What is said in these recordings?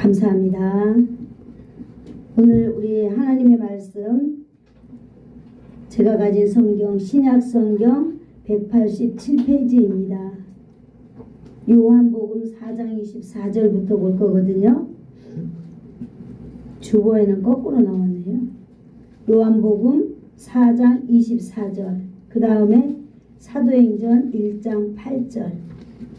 감사합니다. 오늘 우리 하나님의 말씀 제가 가진 성경 신약 성경 187페이지입니다. 요한복음 4장 24절부터 볼 거거든요. 주보에는 거꾸로 나왔네요. 요한복음 4장 24절, 그 다음에 사도행전 1장 8절.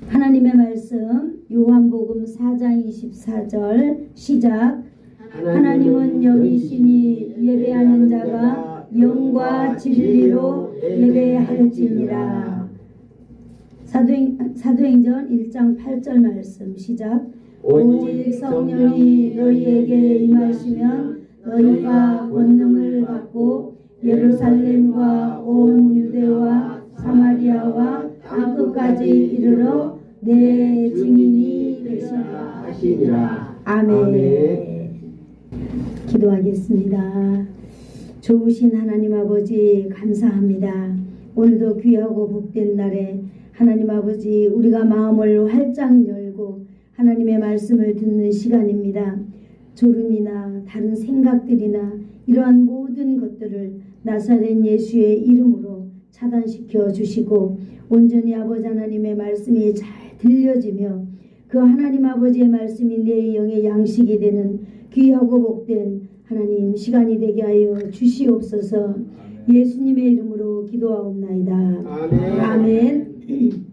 하나님의 말씀 요한복음 4장 24절 시작. 하나님은 여기시니 예배하는 자가 영과 진리로 예배할지니라. 사도행전 1장 8절 말씀 시작. 오직 성령이 너희에게 임하시면 너희가 권능을 받고 예루살렘과 온 유대와 사마리아와 땅끝까지 이르러 내 증인이 되시리라 하시니라. 아멘. 기도하겠습니다. 좋으신 하나님 아버지 감사합니다. 오늘도 귀하고 복된 날에 하나님 아버지 우리가 마음을 활짝 열고 하나님의 말씀을 듣는 시간입니다. 졸음이나 다른 생각들이나 이러한 모든 것들을 나사렛 예수의 이름으로 차단시켜 주시고 온전히 아버지 하나님의 말씀이 잘 들려지며 그 하나님 아버지의 말씀이 내 영의 양식이 되는 귀하고 복된 하나님 시간이 되게 하여 주시옵소서. 예수님의 이름으로 기도하옵나이다. 아멘. 아멘.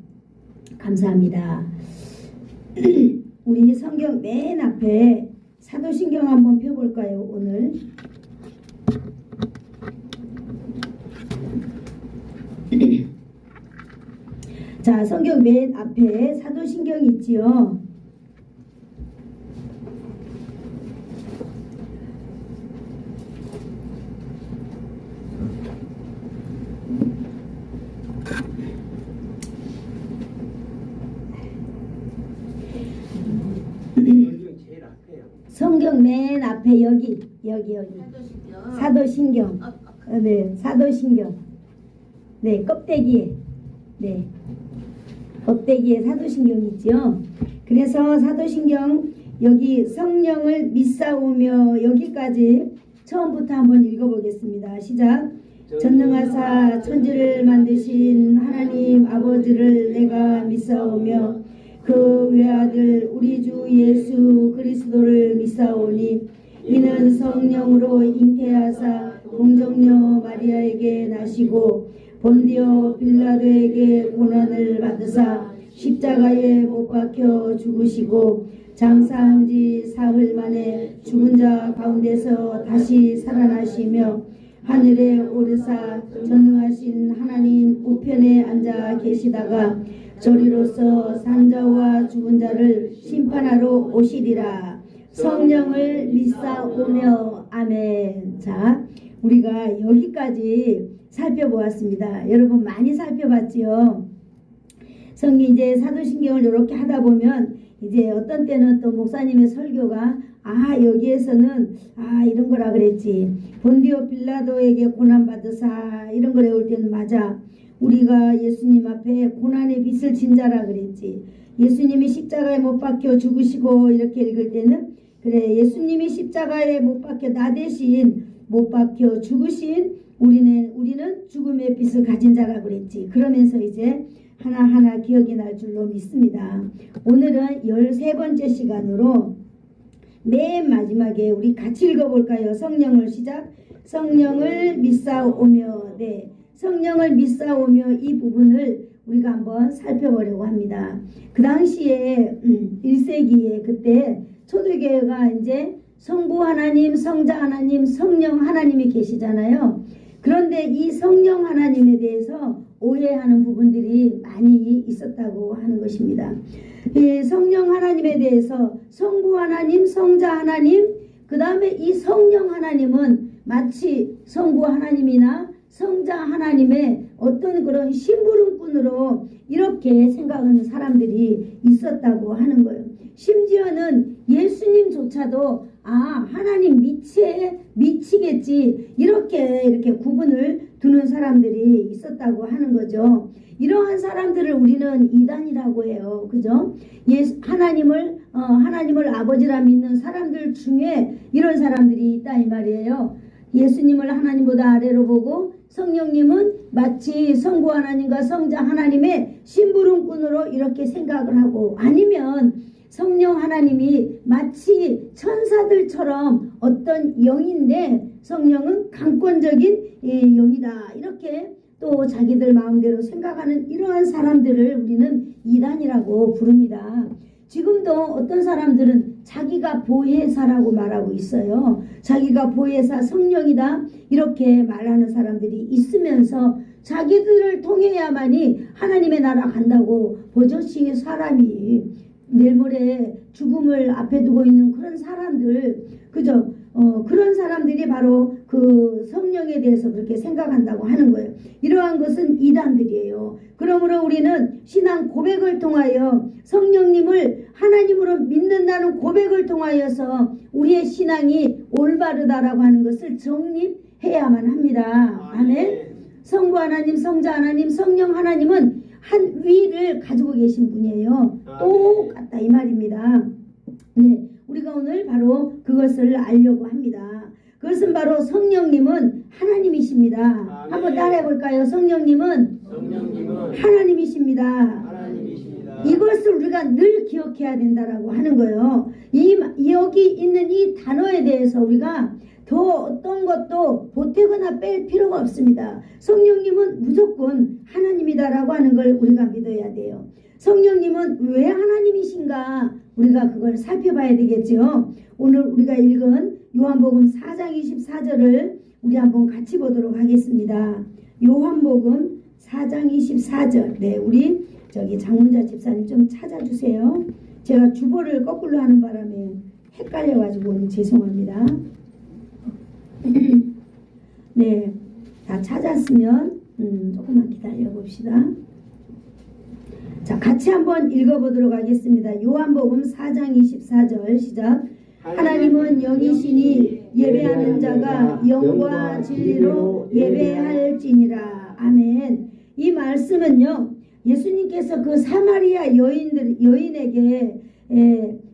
감사합니다. 우리 성경 맨 앞에 사도신경 한번 펴볼까요? 오늘 자, 성경 맨 앞에 사도신경 있지요. 성경 맨 앞에 여기 사도신경. 네, 사도신경. 네, 껍데기에. 네. 껍데기에 사도신경 있죠. 그래서 사도신경 여기 성령을 믿사오며 여기까지 처음부터 한번 읽어보겠습니다. 시작. 전능하사 천지를 만드신 하나님 아버지를 내가 믿사오며 그 외아들 우리 주 예수 그리스도를 믿사오니 이는 성령으로 잉태하사 동정녀 마리아에게 나시고 본디오 빌라도에게 고난을 받으사 십자가에 못 박혀 죽으시고 장사한 지 사흘 만에 죽은 자 가운데서 다시 살아나시며 하늘에 오르사 전능하신 하나님 우편에 앉아 계시다가 저리로서 산자와 죽은 자를 심판하러 오시리라. 성령을 믿사오며 아멘. 자, 우리가 여기까지 살펴보았습니다. 여러분 많이 살펴봤지요. 성경 이제 사도신경을 이렇게 하다 보면 이제 어떤 때는 또 목사님의 설교가 여기에서는 이런 거라 그랬지. 본디오 빌라도에게 고난 받으사 이런 걸 외울 때는 맞아. 우리가 예수님 앞에 고난의 빚을 진 자라 그랬지. 예수님이 십자가에 못 박혀 죽으시고 이렇게 읽을 때는 그래 예수님이 십자가에 못 박혀 나 대신 못 박혀 죽으신 우리는 죽음의 빚을 가진 자라 그랬지. 그러면서 이제 하나하나 기억이 날 줄로 믿습니다. 오늘은 13번째 시간으로 맨 마지막에 우리 같이 읽어볼까요? 성령을 시작. 성령을 믿사오며. 네, 성령을 믿사오며 이 부분을 우리가 한번 살펴보려고 합니다. 그 당시에 1세기에 그때 초대교회가 이제 성부 하나님, 성자 하나님, 성령 하나님이 계시잖아요. 그런데 이 성령 하나님에 대해서 오해하는 부분들이 많이 있었다고 하는 것입니다. 이 성령 하나님에 대해서 성부 하나님, 성자 하나님, 그 다음에 이 성령 하나님은 마치 성부 하나님이나 성자 하나님의 어떤 그런 심부름꾼으로 이렇게 생각하는 사람들이 있었다고 하는 거예요. 심지어는 예수님조차도 하나님 미치겠지 이렇게 구분을 두는 사람들이 있었다고 하는 거죠. 이러한 사람들을 우리는 이단이라고 해요. 그죠? 하나님을 아버지라 믿는 사람들 중에 이런 사람들이 있다 이 말이에요. 예수님을 하나님보다 아래로 보고 성령님은 마치 성부 하나님과 성자 하나님의 심부름꾼으로 이렇게 생각을 하고, 아니면 성령 하나님이 마치 천사들처럼 어떤 영인데 성령은 강권적인 영이다, 이렇게 또 자기들 마음대로 생각하는 이러한 사람들을 우리는 이단이라고 부릅니다. 지금도 어떤 사람들은 자기가 보혜사라고 말하고 있어요. 자기가 보혜사 성령이다 이렇게 말하는 사람들이 있으면서 자기들을 통해야만이 하나님의 나라 간다고 버젓이 사람이 내일 모레 죽음을 앞에 두고 있는 그런 사람들, 그죠? 그런 사람들이 바로 그 성령에 대해서 그렇게 생각한다고 하는 거예요. 이러한 것은 이단들이에요. 그러므로 우리는 신앙 고백을 통하여 성령님을 하나님으로 믿는다는 고백을 통하여서 우리의 신앙이 올바르다라고 하는 것을 정립해야만 합니다. 아멘. 성부 하나님, 성자 하나님, 성령 하나님은 한 위를 가지고 계신 분이에요. 똑같다 이 말입니다. 네, 우리가 오늘 바로 그것을 알려고 합니다. 그것은 바로 성령님은 하나님이십니다. 한번 따라해 볼까요? 성령님은 하나님이십니다. 이것을 우리가 늘 기억해야 된다라고 하는 거예요. 여기 있는 이 단어에 대해서 우리가 더 어떤 것도 보태거나 뺄 필요가 없습니다. 성령님은 무조건 하나님이다라고 하는 걸 우리가 믿어야 돼요. 성령님은 왜 하나님이신가 우리가 그걸 살펴봐야 되겠죠. 오늘 우리가 읽은 요한복음 4장 24절을 우리 한번 같이 보도록 하겠습니다. 요한복음 4장 24절. 네, 우리 저기 장문자 집사님 좀 찾아주세요. 제가 주보를 거꾸로 하는 바람에 헷갈려가지고 죄송합니다. 네, 다 찾았으면 조금만 기다려 봅시다. 자, 같이 한번 읽어보도록 하겠습니다. 요한복음 4장 24절 시작. 하나님은 영이시니 예배하는 자가 영과 진리로 예배할지니라. 아멘. 이 말씀은요, 예수님께서 그 사마리아 여인에게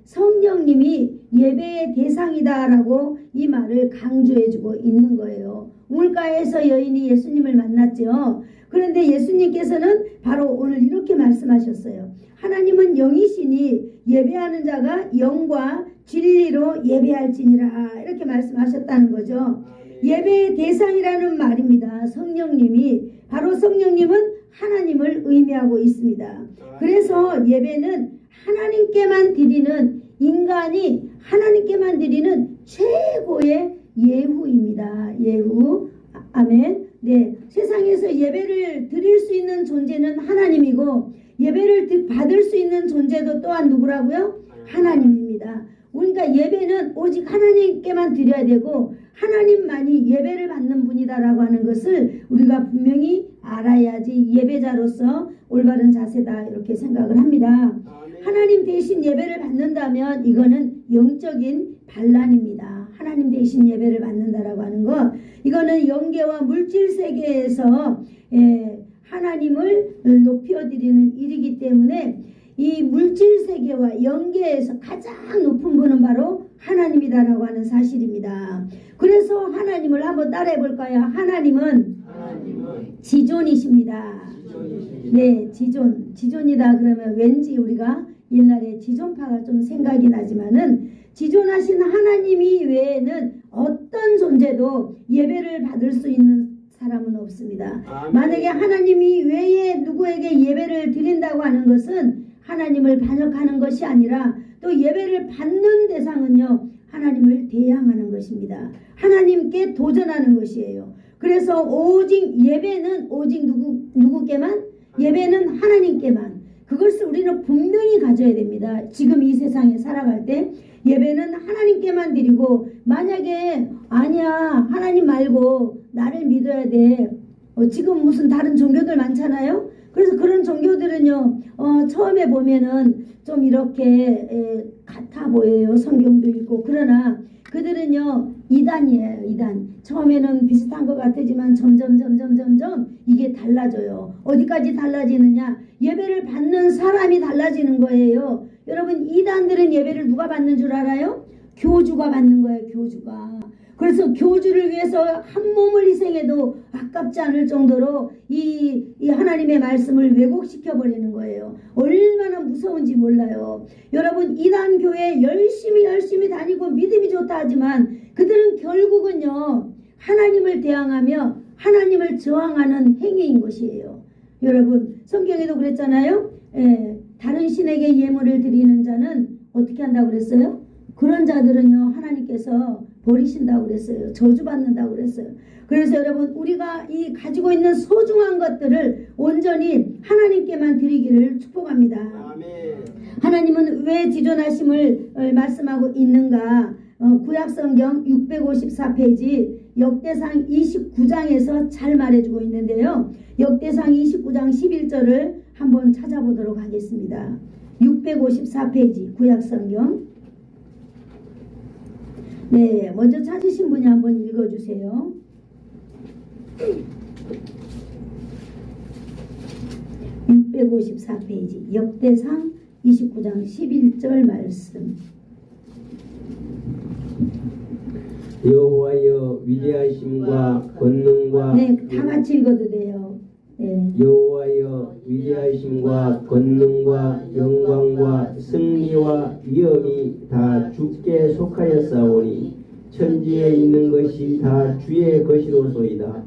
성령님이 예배의 대상이다라고 이 말을 강조해주고 있는 거예요. 우물가에서 여인이 예수님을 만났죠. 그런데 예수님께서는 바로 오늘 이렇게 말씀하셨어요. 하나님은 영이시니 예배하는 자가 영과 진리로 예배할지니라, 이렇게 말씀하셨다는 거죠. 예배의 대상이라는 말입니다. 성령님이, 바로 성령님은 하나님을 의미하고 있습니다. 그래서 예배는 하나님께만 드리는, 인간이 하나님께만 드리는 최고의 예후입니다. 예후. 아멘. 네, 세상에서 예배를 드릴 수 있는 존재는 하나님이고, 예배를 받을 수 있는 존재도 또한 누구라고요? 하나님입니다. 그러니까 예배는 오직 하나님께만 드려야 되고 하나님만이 예배를 받는 분이다라고 하는 것을 우리가 분명히 알아야지 예배자로서 올바른 자세다 이렇게 생각을 합니다. 하나님 대신 예배를 받는다면 이거는 영적인 반란입니다. 하나님 대신 예배를 받는다라고 하는 것, 이거는 영계와 물질 세계에서 하나님을 높여드리는 일이기 때문에 이 물질 세계와 영계에서 가장 높은 분은 바로 하나님이다라고 하는 사실입니다. 그래서 하나님을 한번 따라해 볼까요? 하나님은 지존이십니다. 네, 지존이다 그러면 왠지 우리가 옛날에 지존파가 좀 생각이 나지만은, 지존하신 하나님이 외에는 어떤 존재도 예배를 받을 수 있는 사람은 없습니다. 만약에 하나님이 외에 누구에게 예배를 드린다고 하는 것은 하나님을 반역하는 것이 아니라, 또 예배를 받는 대상은요, 하나님을 대항하는 것입니다. 하나님께 도전하는 것이에요. 그래서 오직 예배는 오직 누구께만? 예배는 하나님께만. 그것을 우리는 분명히 가져야 됩니다. 지금 이 세상에 살아갈 때 예배는 하나님께만 드리고, 만약에 아니야 하나님 말고 나를 믿어야 돼, 지금 무슨 다른 종교들 많잖아요. 그래서 그런 종교들은요, 처음에 보면은 좀 이렇게 같아 보여요. 성경도 있고. 그러나 그들은요 이단이에요. 이단. 처음에는 비슷한 것 같지만 점점 이게 달라져요. 어디까지 달라지느냐? 예배를 받는 사람이 달라지는 거예요. 여러분 이단들은 예배를 누가 받는 줄 알아요? 교주가 받는 거예요. 교주가. 그래서 교주를 위해서 한 몸을 희생해도 아깝지 않을 정도로 이 하나님의 말씀을 왜곡시켜 버리는 거예요. 얼마나 무서운지 몰라요. 여러분 이단 교회 열심히 다니고 믿음이 좋다 하지만 그들은 결국은요 하나님을 대항하며 하나님을 저항하는 행위인 것이에요. 여러분 성경에도 그랬잖아요. 다른 신에게 예물을 드리는 자는 어떻게 한다고 그랬어요? 그런 자들은요 하나님께서 버리신다고 그랬어요. 저주받는다고 그랬어요. 그래서 여러분 우리가 이 가지고 있는 소중한 것들을 온전히 하나님께만 드리기를 축복합니다. 아멘. 하나님은 왜 지존하심을 말씀하고 있는가? 구약성경 654페이지 역대상 29장에서 잘 말해주고 있는데요. 역대상 29장 11절을 한번 찾아보도록 하겠습니다. 654페이지 구약성경. 네, 먼저 찾으신 분이 한번 읽어주세요. 654페이지 역대상 29장 11절 말씀. 여호와여 위대하심과 권능과 네, 다 같이 읽어도 돼요. 네. 여호와여 위대하심과 권능과 영광과 승리와 위엄이 다 주께 속하였사오니 천지에 있는 것이 다 주의 것이로소이다.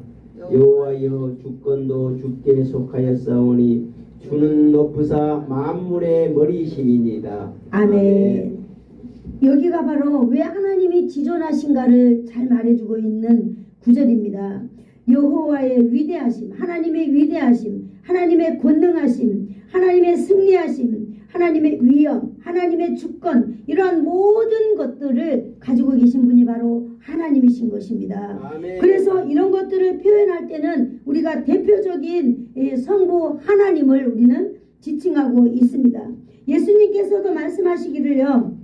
여호와여 주권도 주께 속하였사오니 주는 높으사 만물의 머리심이니이다. 아멘. 여기가 바로 왜 하나님이 지존하신가를 잘 말해주고 있는 구절입니다. 여호와의 위대하심, 하나님의 위대하심, 하나님의 권능하심, 하나님의 승리하심, 하나님의 위엄, 하나님의 주권, 이러한 모든 것들을 가지고 계신 분이 바로 하나님이신 것입니다. 아멘. 그래서 이런 것들을 표현할 때는 우리가 대표적인 성부 하나님을 우리는 지칭하고 있습니다. 예수님께서도 말씀하시기를요,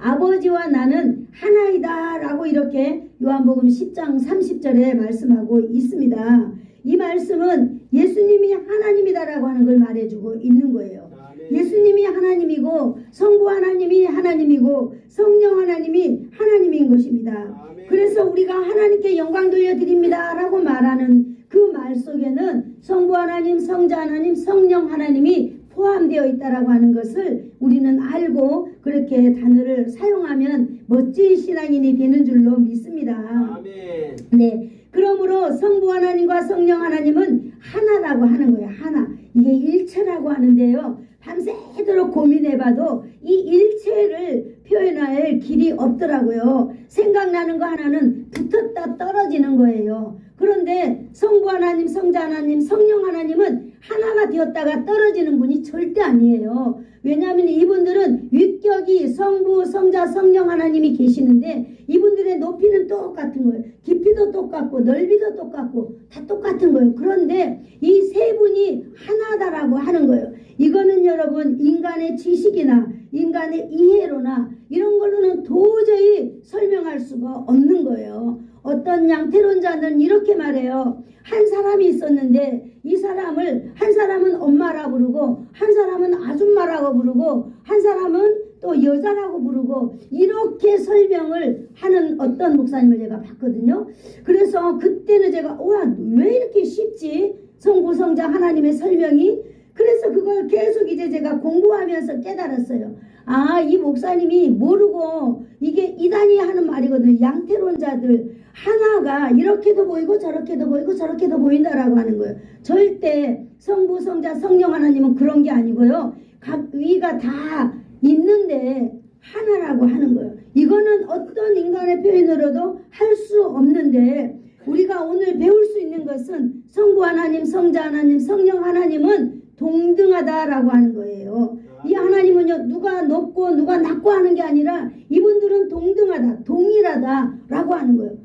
아버지와 나는 하나이다 라고 이렇게 요한복음 10장 30절에 말씀하고 있습니다. 이 말씀은 예수님이 하나님이다 라고 하는 걸 말해주고 있는 거예요. 예수님이 하나님이고 성부 하나님이 하나님이고 성령 하나님이 하나님인 것입니다. 그래서 우리가 하나님께 영광 돌려드립니다 라고 말하는 그 말 속에는 성부 하나님, 성자 하나님, 성령 하나님이 포함되어 있다라고 하는 것을 우리는 알고 그렇게 단어를 사용하면 멋진 신앙인이 되는 줄로 믿습니다. 아멘. 네, 그러므로 성부 하나님과 성령 하나님은 하나라고 하는 거예요. 하나. 이게 일체라고 하는데요. 밤새도록 고민해봐도 이 일체를 표현할 길이 없더라고요. 생각나는 거 하나는 붙었다 떨어지는 거예요. 그런데 성부 하나님, 성자 하나님, 성령 하나님은 하나가 되었다가 떨어지는 분이 절대 아니에요. 왜냐하면 이분들은 윗격이 성부, 성자, 성령 하나님이 계시는데 이분들의 높이는 똑같은 거예요. 깊이도 똑같고 넓이도 똑같고 다 똑같은 거예요. 그런데 이 세 분이 하나다라고 하는 거예요. 이거는 여러분 인간의 지식이나 인간의 이해로나 이런 걸로는 도저히 설명할 수가 없는 거예요. 어떤 양태론자는 이렇게 말해요. 한 사람이 있었는데 이 사람을 한 사람은 엄마라 부르고 한 사람은 아줌마라고 부르고 한 사람은 또 여자라고 부르고 이렇게 설명을 하는 어떤 목사님을 제가 봤거든요. 그래서 그때는 제가 와, 왜 이렇게 쉽지? 성부 성자 하나님의 설명이. 그래서 그걸 계속 이제 제가 공부하면서 깨달았어요. 아, 이 목사님이 모르고 이게 이단이 하는 말이거든요. 양태론자들 하나가 이렇게도 보이고 저렇게도 보이고 저렇게도 보인다라고 하는 거예요. 절대 성부 성자 성령 하나님은 그런 게 아니고요. 각 위가 다 있는데 하나라고 하는 거예요. 이거는 어떤 인간의 표현으로도 할 수 없는데 우리가 오늘 배울 수 있는 것은 성부 하나님, 성자 하나님, 성령 하나님은 동등하다라고 하는 거예요. 이 하나님은요, 누가 높고 누가 낮고 하는 게 아니라 이분들은 동등하다, 동일하다라고 하는 거예요.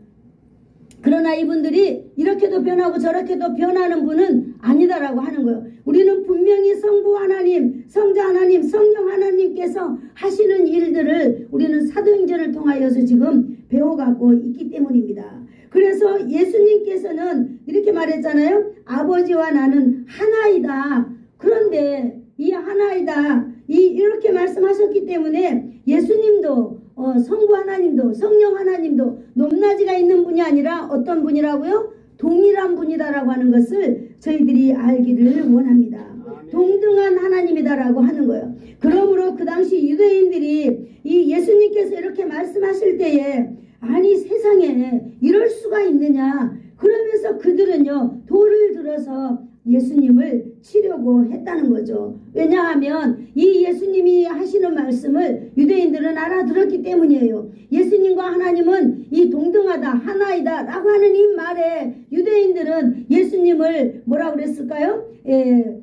그러나 이분들이 이렇게도 변하고 저렇게도 변하는 분은 아니다라고 하는 거예요. 우리는 분명히 성부 하나님, 성자 하나님, 성령 하나님께서 하시는 일들을 우리는 사도행전을 통하여서 지금 배워가고 있기 때문입니다. 그래서 예수님께서는 이렇게 말했잖아요. 아버지와 나는 하나이다. 그런데 이 하나이다 이렇게 말씀하셨기 때문에 예수님도 성부 하나님도 성령 하나님도 높낮이가 있는 분이 아니라 어떤 분이라고요? 동일한 분이다라고 하는 것을 저희들이 알기를 원합니다. 동등한 하나님이다라고 하는 거예요. 그러므로 그 당시 유대인들이 이 예수님께서 이렇게 말씀하실 때에 아니 세상에 이럴 수가 있느냐 그러면서 그들은요 돌을 들어서 예수님을 치려고 했다는 거죠. 왜냐하면 이 예수님이 하시는 말씀을 유대인들은 알아들었기 때문이에요. 예수님과 하나님은 이 동등하다 하나이다 라고 하는 이 말에 유대인들은 예수님을 뭐라고 그랬을까요?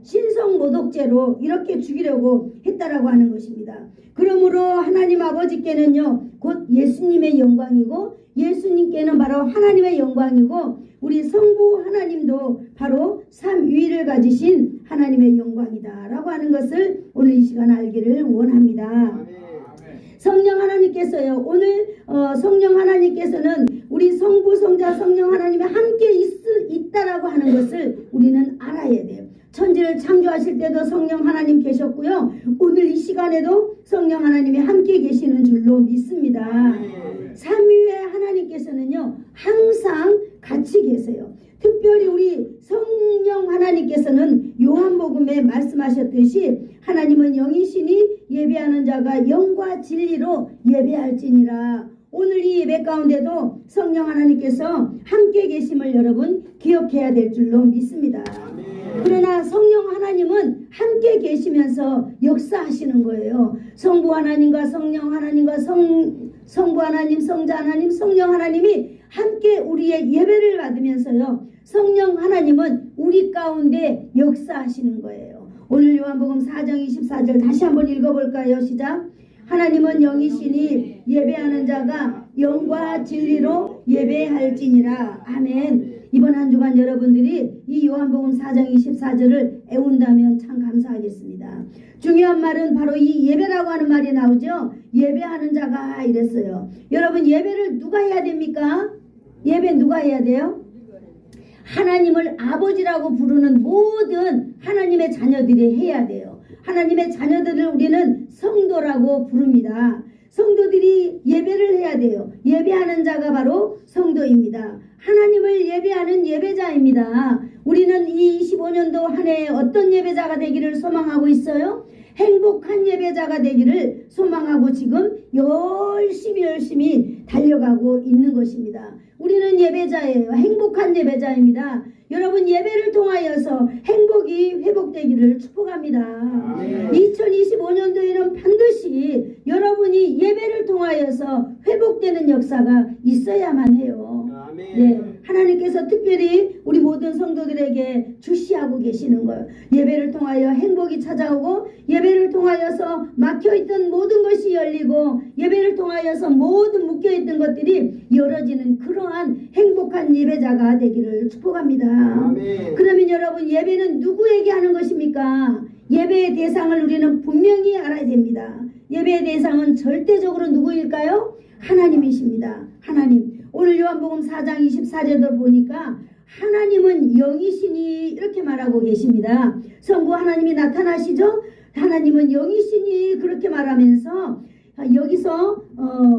신성모독죄로 이렇게 죽이려고 했다라고 하는 것입니다. 그러므로 하나님 아버지께는요 곧 예수님의 영광이고 예수님께는 바로 하나님의 영광이고 우리 성부 하나님도 바로 삼위를 가지신 하나님의 영광이다 라고 하는 것을 오늘 이 시간 알기를 원합니다. 성령 하나님께서요 오늘 성령 하나님께서는 우리 성부 성자 성령 하나님이 함께 있다라고 하는 것을 우리는 알아야 돼요. 천지를 창조하실 때도 성령 하나님 계셨고요. 오늘 이 시간에도 성령 하나님이 함께 계시는 줄로 믿습니다. 삼위의 하나님께서는요 항상 같이 계세요. 특별히 우리 성령 하나님께서는 요한복음에 말씀하셨듯이 하나님은 영이시니 예배하는 자가 영과 진리로 예배할지니라. 오늘 이 예배 가운데도 성령 하나님께서 함께 계심을 여러분 기억해야 될 줄로 믿습니다. 그러나 성령 하나님은 함께 계시면서 역사하시는 거예요. 성부 하나님과 성령 하나님과 성부 하나님, 성자 하나님, 성령 하나님이 함께 우리의 예배를 받으면서요. 성령 하나님은 우리 가운데 역사하시는 거예요. 오늘 요한복음 4장 24절 다시 한번 읽어볼까요? 시작. 하나님은 영이시니 예배하는 자가 영과 진리로 예배할지니라. 아멘. 이번 한 주간 여러분들이 이 요한복음 4장 24절을 애운다면 참 감사하겠습니다. 중요한 말은 바로 이 예배라고 하는 말이 나오죠. 예배하는 자가 이랬어요. 여러분 예배를 누가 해야 됩니까? 예배 누가 해야 돼요? 하나님을 아버지라고 부르는 모든 하나님의 자녀들이 해야 돼요. 하나님의 자녀들을 우리는 성도라고 부릅니다. 성도들이 예배를 해야 돼요. 예배하는 자가 바로 성도입니다. 하나님을 예배하는 예배자입니다. 우리는 이 25년도 한 해에 어떤 예배자가 되기를 소망하고 있어요? 행복한 예배자가 되기를 소망하고 지금 열심히 달려가고 있는 것입니다. 우리는 예배자예요. 행복한 예배자입니다. 여러분 예배를 통하여서 행복이 회복되기를 축복합니다. 2025년도에는 반드시 여러분이 예배를 통하여서 회복되는 역사가 있어야만 해요. 네, 하나님께서 특별히 우리 모든 성도들에게 주시하고 계시는 거예요. 예배를 통하여 행복이 찾아오고 예배를 통하여서 막혀있던 모든 것이 열리고 예배를 통하여서 모든 묶여있던 것들이 열어지는 그러한 행복한 예배자가 되기를 축복합니다. 그러면 여러분 예배는 누구에게 하는 것입니까? 예배의 대상을 우리는 분명히 알아야 됩니다. 예배의 대상은 절대적으로 누구일까요? 하나님이십니다. 하나님. 오늘 요한복음 4장 24절도 보니까 하나님은 영이시니 이렇게 말하고 계십니다. 성부 하나님이 나타나시죠? 하나님은 영이시니 그렇게 말하면서 여기서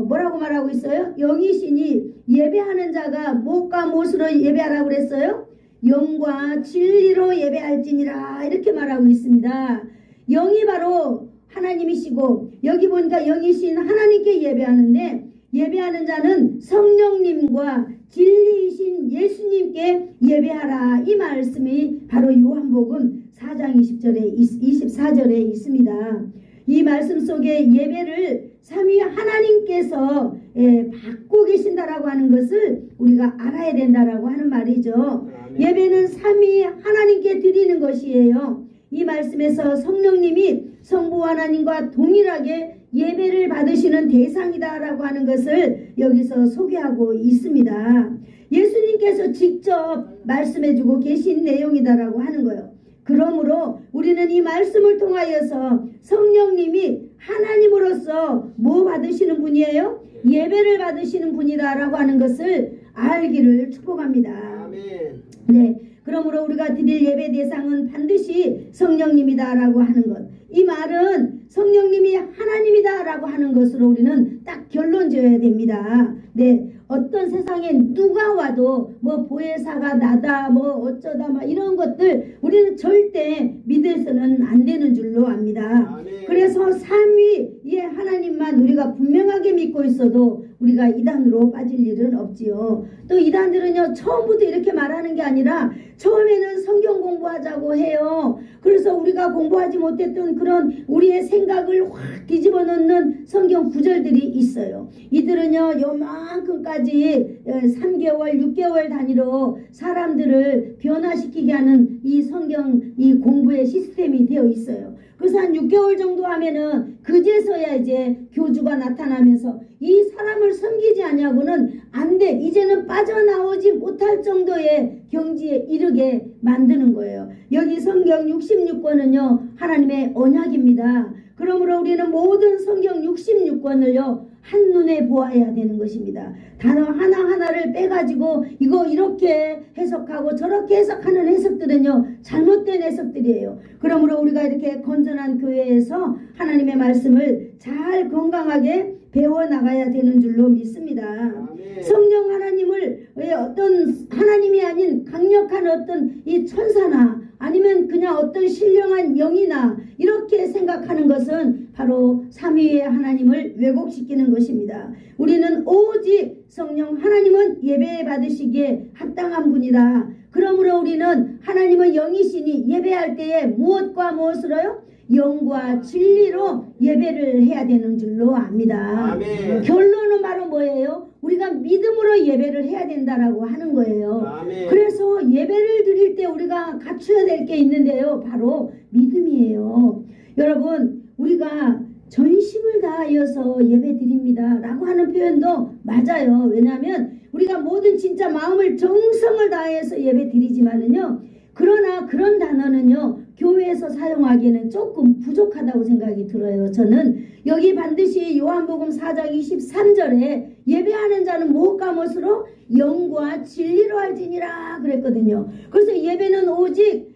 뭐라고 말하고 있어요? 영이시니 예배하는 자가 무엇과 무엇으로 예배하라고 그랬어요? 영과 진리로 예배할지니라 이렇게 말하고 있습니다. 영이 바로 하나님이시고 여기 보니까 영이신 하나님께 예배하는데 예배하는 자는 성령님과 진리이신 예수님께 예배하라. 이 말씀이 바로 요한복음 4장 24절에 있습니다. 이 말씀 속에 예배를 삼위 하나님께서 받고 계신다라고 하는 것을 우리가 알아야 된다라고 하는 말이죠. 예배는 삼위 하나님께 드리는 것이에요. 이 말씀에서 성령님이 성부 하나님과 동일하게 예배를 받으시는 대상이다라고 하는 것을 여기서 소개하고 있습니다. 예수님께서 직접 말씀해주고 계신 내용이다라고 하는 거예요. 그러므로 우리는 이 말씀을 통하여서 성령님이 하나님으로서 뭐 받으시는 분이에요? 예배를 받으시는 분이다라고 하는 것을 알기를 축복합니다. 아멘. 네, 그러므로 우리가 드릴 예배 대상은 반드시 성령님이다라고 하는 것. 이 말은 성령님이 하나님이다라고 하는 것으로 우리는 딱 결론 지어야 됩니다. 네, 어떤 세상에 누가 와도 뭐 보혜사가 나다 뭐 어쩌다 막 이런 것들 우리는 절대 믿어서는 안 되는 줄로 압니다. 아멘. 그래서 삼위의 하나님만 우리가 분명하게 믿고 있어도 우리가 이단으로 빠질 일은 없지요. 또 이단들은요, 처음부터 이렇게 말하는 게 아니라 처음에는 성경 공부하자고 해요. 그래서 우리가 공부하지 못했던 그런 우리의 생각을 확 뒤집어 놓는 성경 구절들이 있어요. 이들은요, 요만큼까지 3개월, 6개월 단위로 사람들을 변화시키게 하는 이 성경 이 공부의 시스템이 되어 있어요. 그래서 한 6개월 정도 하면은 그제서야 이제 교주가 나타나면서 이 사람을 섬기지 않냐고는 안 돼. 이제는 빠져나오지 못할 정도의 경지에 이르게 만드는 거예요. 여기 성경 66권은요, 하나님의 언약입니다. 그러므로 우리는 모든 성경 66권을요, 한눈에 보아야 되는 것입니다. 단어 하나하나를 빼가지고 이거 이렇게 해석하고 저렇게 해석하는 해석들은요, 잘못된 해석들이에요. 그러므로 우리가 이렇게 건전한 교회에서 하나님의 말씀을 잘 건강하게 배워나가야 되는 줄로 믿습니다. 아멘. 성령 하나님을 어떤 하나님이 아닌 강력한 어떤 이 천사나 아니면 그냥 어떤 신령한 영이나 이렇게 생각하는 것은 바로 삼위의 하나님을 왜곡시키는 것입니다. 우리는 오직 성령 하나님은 예배 받으시기에 합당한 분이다. 그러므로 우리는 하나님은 영이시니 예배할 때에 무엇과 무엇으로요? 영과 진리로 예배를 해야 되는 줄로 압니다. 아멘. 결론은 바로 뭐예요? 우리가 믿음으로 예배를 해야 된다라고 하는 거예요. 아멘. 그래서 예배를 드릴 때 우리가 갖춰야 될 게 있는데요, 바로 믿음이에요. 여러분, 우리가 전심을 다하여서 예배 드립니다 라고 하는 표현도 맞아요. 왜냐하면 우리가 모든 진짜 마음을 정성을 다해서 예배 드리지만은요, 그러나 그런 단어는요, 교회에서 사용하기에는 조금 부족하다고 생각이 들어요. 저는 여기 반드시 요한복음 4장 23절에 예배하는 자는 무엇과 무엇으로? 영과 진리로 할지니라 그랬거든요. 그래서 예배는 오직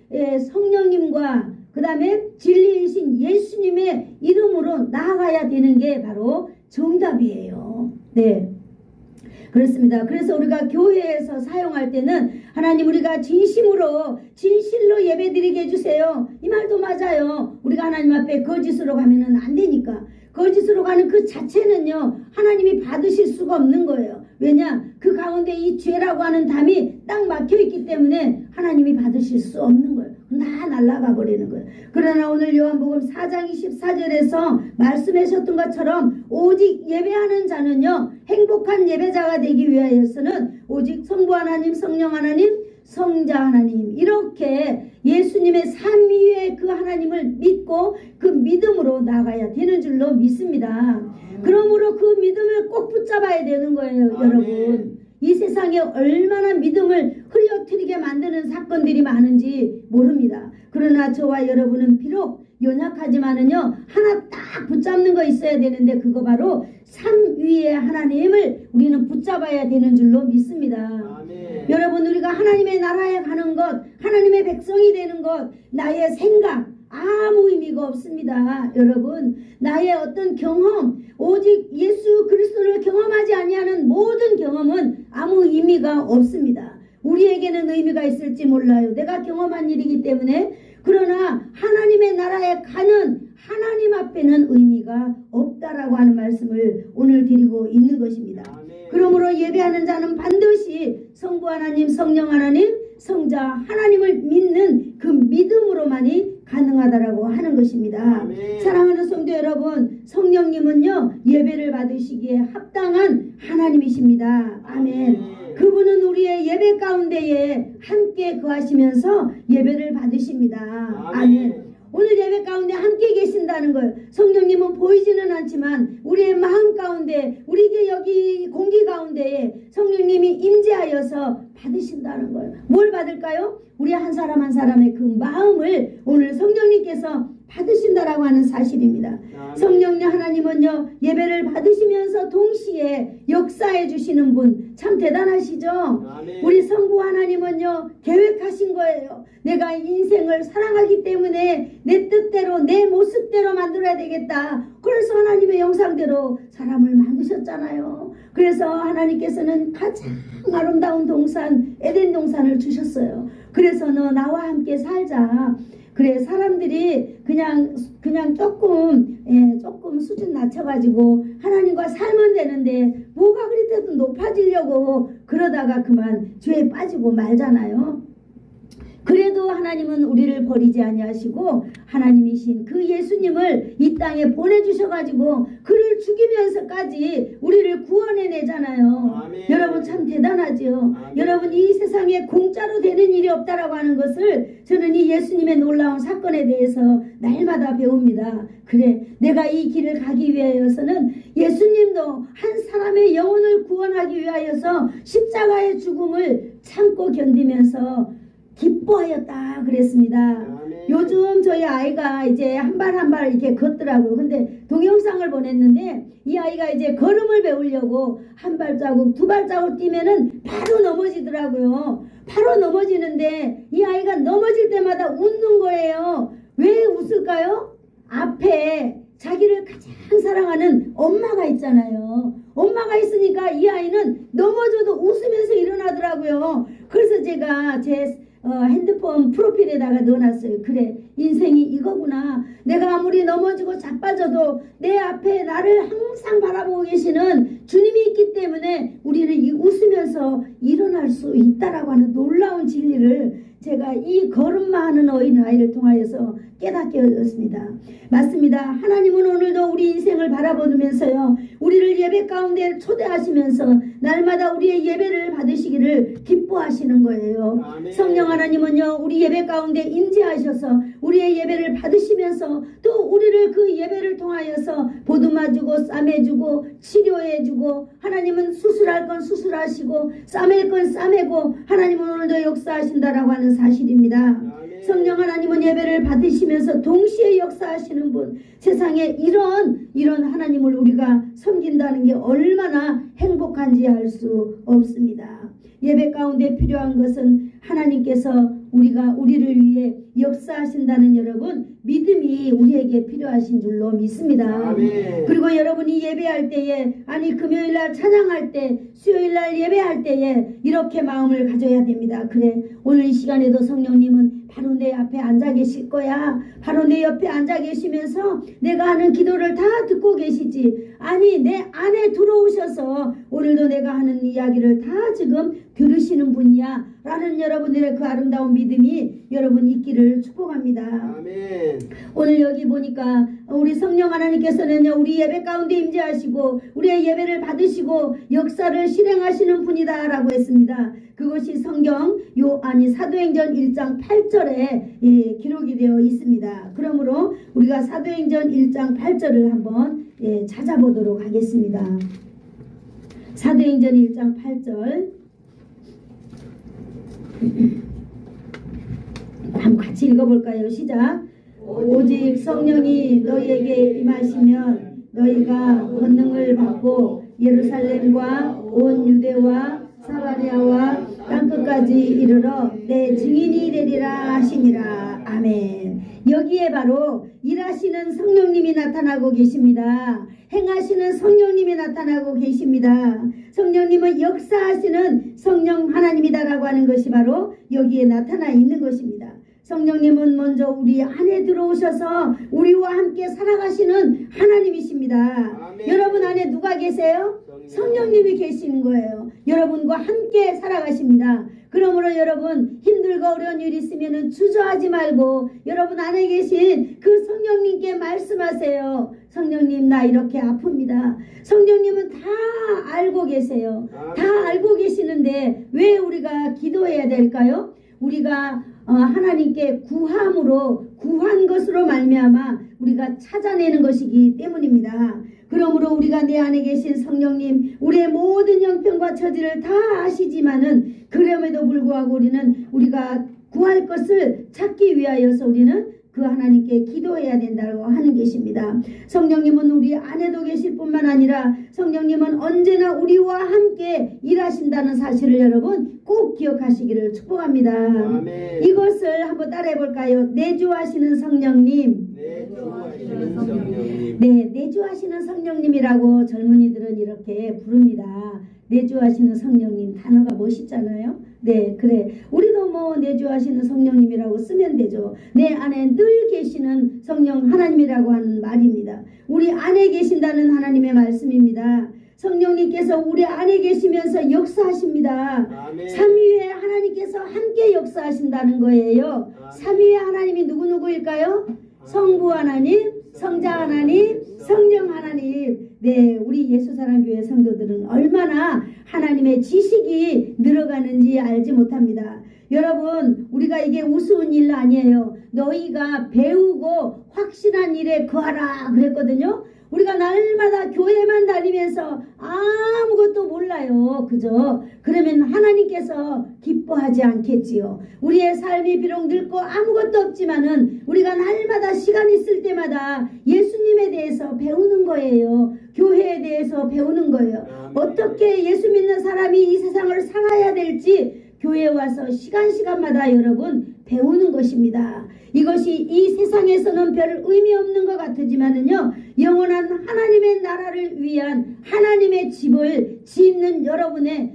성령님과 그 다음에 진리이신 예수님의 이름으로 나아가야 되는 게 바로 정답이에요. 네, 그렇습니다. 그래서 우리가 교회에서 사용할 때는 하나님 우리가 진실로 예배드리게 해주세요. 이 말도 맞아요. 우리가 하나님 앞에 거짓으로 가면은 안 되니까. 거짓으로 가는 그 자체는요, 하나님이 받으실 수가 없는 거예요. 왜냐? 그 가운데 이 죄라고 하는 담이 딱 막혀있기 때문에 하나님이 받으실 수 없는 거예요. 다 날아가 버리는 거예요. 그러나 오늘 요한복음 4장 24절에서 말씀하셨던 것처럼 오직 예배하는 자는요, 행복한 예배자가 되기 위하여서는 오직 성부 하나님, 성령 하나님, 성자 하나님, 이렇게 예수님의 삼위의 그 하나님을 믿고 그 믿음으로 나가야 되는 줄로 믿습니다. 그러므로 그 믿음을 꼭 붙잡아야 되는 거예요. 아멘. 여러분, 이 세상에 얼마나 믿음을 흐려뜨리게 만드는 사건들이 많은지 모릅니다. 그러나 저와 여러분은 비록 연약하지만은요, 하나 딱 붙잡는 거 있어야 되는데, 그거 바로 삼위의 하나님을 우리는 붙잡아야 되는 줄로 믿습니다. 아멘. 여러분, 우리가 하나님의 나라에 가는 것, 하나님의 백성이 되는 것, 나의 생각 아무 의미가 없습니다. 여러분, 나의 어떤 경험, 오직 예수 그리스도를 경험하지 아니하는 모든 경험은 아무 의미가 없습니다. 우리에게는 의미가 있을지 몰라요. 내가 경험한 일이기 때문에. 그러나 하나님의 나라에 가는 하나님 앞에는 의미가 없다라고 하는 말씀을 오늘 드리고 있는 것입니다. 아멘. 그러므로 예배하는 자는 반드시 성부 하나님, 성령 하나님, 성자 하나님을 믿는 그 믿음으로만이 가능하다라고 하는 것입니다. 아멘. 사랑하는 성도 여러분, 성령님은요, 예배를 받으시기에 합당한 하나님이십니다. 아멘. 그분은 우리의 예배 가운데에 함께 거하시면서 예배를 받으십니다. 아멘. 오늘 예배 가운데 함께 계신다는 거예요. 성령님은 보이지는 않지만 우리의 마음 가운데, 우리의 여기 공기 가운데에 성령님이 임재하여서 받으신다는 거예요. 뭘 받을까요? 우리 한 사람 한 사람의 그 마음을 오늘 성령님께서 받으신다라고 하신다라고 하는 사실입니다. 성령님 하나님은요, 예배를 받으시면서 동시에 역사해 주시는 분 참 대단하시죠? 우리 성부 하나님은요, 계획하신 거예요. 내가 인생을 사랑하기 때문에 내 뜻대로 내 모습대로 만들어야 되겠다. 그래서 하나님의 형상대로 사람을 만드셨잖아요. 그래서 하나님께서는 가장 아름다운 동산 에덴 동산을 주셨어요. 그래서 너 나와 함께 살자. 그래, 사람들이 그냥 조금 수준 낮춰가지고 하나님과 살면 되는데 뭐가 그리 높아지려고 그러다가 그만 죄에 빠지고 말잖아요. 그래도 하나님은 우리를 버리지 아니하시고 하나님이신 그 예수님을 이 땅에 보내주셔가지고 그를 죽이면서까지 우리를 구원해내잖아요. 여러분 참 대단하죠. 여러분 이 세상에 공짜로 되는 일이 없다라고 하는 것을 저는 이 예수님의 놀라운 사건에 대해서 날마다 배웁니다. 그래, 내가 이 길을 가기 위하여서는 예수님도 한 사람의 영혼을 구원하기 위하여서 십자가의 죽음을 참고 견디면서 기뻐하였다 그랬습니다. 요즘 저희 아이가 이제 한 발 한 발 이렇게 걷더라고요. 근데 동영상을 보냈는데 이 아이가 이제 걸음을 배우려고 한 발자국 두 발자국 뛰면은 바로 넘어지더라고요. 바로 넘어지는데 이 아이가 넘어질 때마다 웃는 거예요. 왜 웃을까요? 앞에 자기를 가장 사랑하는 엄마가 있잖아요. 엄마가 있으니까 이 아이는 넘어져도 웃으면서 일어나더라고요. 그래서 제가 제 핸드폰 프로필에다가 넣어놨어요. 그래, 인생이 이거구나. 내가 아무리 넘어지고 자빠져도 내 앞에 나를 항상 바라보고 계시는 주님이 있기 때문에 우리를 웃으면서 일어날 수 있다라고 하는 놀라운 진리를 제가 이 걸음마 하는 어린아이를 통하여서 깨닫게 되었습니다. 맞습니다. 하나님은 오늘도 우리 인생을 바라보면서요, 우리를 예배 가운데 초대하시면서 날마다 우리의 예배를 받으시기를 기뻐하시는 거예요. 아멘. 성령 하나님은요, 우리 예배 가운데 임재하셔서 우리의 예배를 받으시면서 또 우리를 그 예배를 통하여서 보듬어주고 싸매주고 치료해주고, 하나님은 수술할 건 수술하시고 싸맬 건 싸매고, 하나님은 오늘도 역사하신다라고 하는 사실입니다. 성령 하나님은 예배를 받으시면서 동시에 역사하시는 분, 세상에 이런 하나님을 우리가 섬긴다는 게 얼마나 행복한지 알 수 없습니다. 예배 가운데 필요한 것은 하나님께서 우리를 위해 역사하신다는 여러분 믿음이 우리에게 필요하신 줄로 믿습니다. 아멘. 그리고 여러분이 예배할 때에, 아니 금요일날 찬양할 때, 수요일날 예배할 때에 이렇게 마음을 가져야 됩니다. 그래, 오늘 이 시간에도 성령님은 바로 내 앞에 앉아 계실 거야. 바로 내 옆에 앉아 계시면서 내가 하는 기도를 다 듣고 계시지. 아니 내 안에 들어오셔서 오늘도 내가 하는 이야기를 다 지금 들으시는 분이야 라는 여러분들의 그 아름다운 믿음이 여러분 있기를 축복합니다. 아멘. 오늘 여기 보니까 우리 성령 하나님께서는요, 우리 예배 가운데 임재하시고 우리의 예배를 받으시고 역사를 실행하시는 분이다 라고 했습니다. 그것이 성경 사도행전 1장 8절에 기록이 되어 있습니다. 그러므로 우리가 사도행전 1장 8절을 한번 찾아보도록 하겠습니다. 사도행전 1장 8절 한번 같이 읽어볼까요? 시작. 오직 성령이 너희에게 임하시면 너희가 권능을 받고 예루살렘과 온 유대와 사마리아와 땅끝까지 이르러 내 증인이 되리라 하시니라. 아멘. 여기에 바로 일하시는 성령님이 나타나고 계십니다. 행하시는 성령님이 나타나고 계십니다. 성령님은 역사하시는 성령 하나님이다라고 하는 것이 바로 여기에 나타나 있는 것입니다. 성령님은 먼저 우리 안에 들어오셔서 우리와 함께 살아가시는 하나님이십니다. 아멘. 여러분 안에 누가 계세요? 성령님이 계시는 거예요. 여러분과 함께 살아가십니다. 그러므로 여러분 힘들고 어려운 일이 있으면 주저하지 말고 여러분 안에 계신 그 성령님께 말씀하세요. 성령님, 나 이렇게 아픕니다. 성령님은 다 알고 계세요. 다 알고 계시는데 왜 우리가 기도해야 될까요? 우리가 하나님께 구한 것으로 말미암아 우리가 찾아내는 것이기 때문입니다. 그러므로 우리가 내 안에 계신 성령님, 우리의 모든 형편과 처지를 다 아시지만은 그럼에도 불구하고 우리가 구할 것을 찾기 위하여서 우리는 그 하나님께 기도해야 된다고 하는 것입니다. 성령님은 우리 안에도 계실 뿐만 아니라 성령님은 언제나 우리와 함께 일하신다는 사실을 여러분 꼭 기억하시기를 축복합니다. 아멘. 이것을 한번 따라해 볼까요? 내주하시는 성령님. 내주하시는 성령님. 네, 내주하시는 성령님이라고 젊은이들은 이렇게 부릅니다. 내주하시는 성령님 단어가 멋있잖아요. 네, 그래. 우리도 뭐 내주하시는 성령님이라고 쓰면 되죠. 내 안에 늘 계시는 성령 하나님이라고 하는 말입니다. 우리 안에 계신다는 하나님의 말씀입니다. 성령님께서 우리 안에 계시면서 역사하십니다. 아멘. 삼위의 하나님께서 함께 역사하신다는 거예요. 삼위의 하나님이 누구일까요? 성부 하나님, 성자 하나님, 성령 하나님. 네, 우리 예수사랑교회 성도들은 얼마나 하나님의 지식이 늘어가는지 알지 못합니다. 여러분, 우리가 이게 우스운 일 아니에요. 너희가 배우고 확실한 일에 거하라 그랬거든요. 우리가 날마다 교회만 다니면서 아무것도 몰라요. 그죠? 그러면 하나님께서 기뻐하지 않겠지요. 우리의 삶이 비록 늙고 아무것도 없지만은 우리가 날마다 시간 있을 때마다 예수님에 대해서 배우는 거예요. 교회에 대해서 배우는 거예요. 어떻게 예수 믿는 사람이 이 세상을 살아야 될지 교회에 와서 시간마다 여러분 배우는 것입니다. 이것이 이 세상에서는 별 의미 없는 것 같지만은요, 영원한 하나님의 나라를 위한 하나님의 집을 짓는 여러분의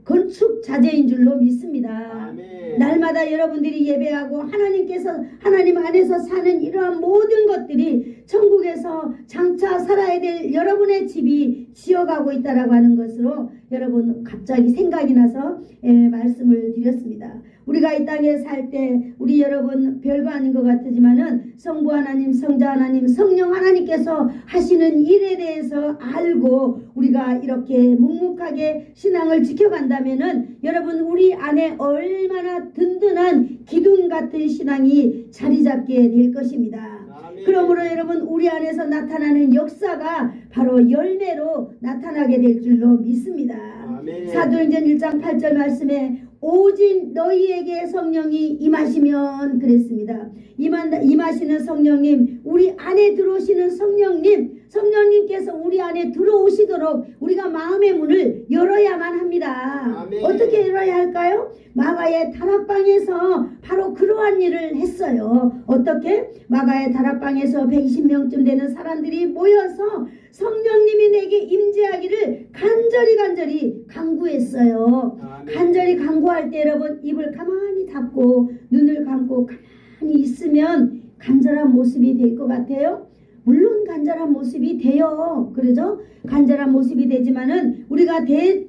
건축 자재인 줄로 믿습니다. 아멘. 날마다 여러분들이 예배하고 하나님 안에서 사는 이러한 모든 것들이 천국에서 장차 살아야 될 여러분의 집이 지어가고 있다라고 하는 것으로 여러분 갑자기 생각이 나서 말씀을 드렸습니다. 우리가 이 땅에 살 때 우리 여러분 별거 아닌 것 같지만은 성부 하나님, 성자 하나님, 성령 하나님께서 하시는 일에 대해서 알고 우리가 이렇게 묵묵하게 신앙을 지켜간다면은 여러분 우리 안에 얼마나 든든한 기둥 같은 신앙이 자리 잡게 될 것입니다. 아멘. 그러므로 여러분 우리 안에서 나타나는 역사가 바로 열매로 나타나게 될 줄로 믿습니다. 아멘. 사도행전 1장 8절 말씀에 오직 너희에게 성령이 임하시면 그랬습니다. 임하시는 성령님, 우리 안에 들어오시는 성령님께서 우리 안에 들어오시도록 우리가 마음의 문을 열어야만 합니다. 아멘. 어떻게 열어야 할까요? 마가의 다락방에서 바로 그러한 일을 했어요. 어떻게? 마가의 다락방에서 120명쯤 되는 사람들이 모여서 성령님이 내게 임재하기를 간절히 간구했어요. 아멘. 간절히 간구할 때 여러분 입을 가만히 닫고 눈을 감고 가만히 있으면 간절한 모습이 될 것 같아요. 물론 간절한 모습이 돼요. 그러죠? 간절한 모습이 되지만은 우리가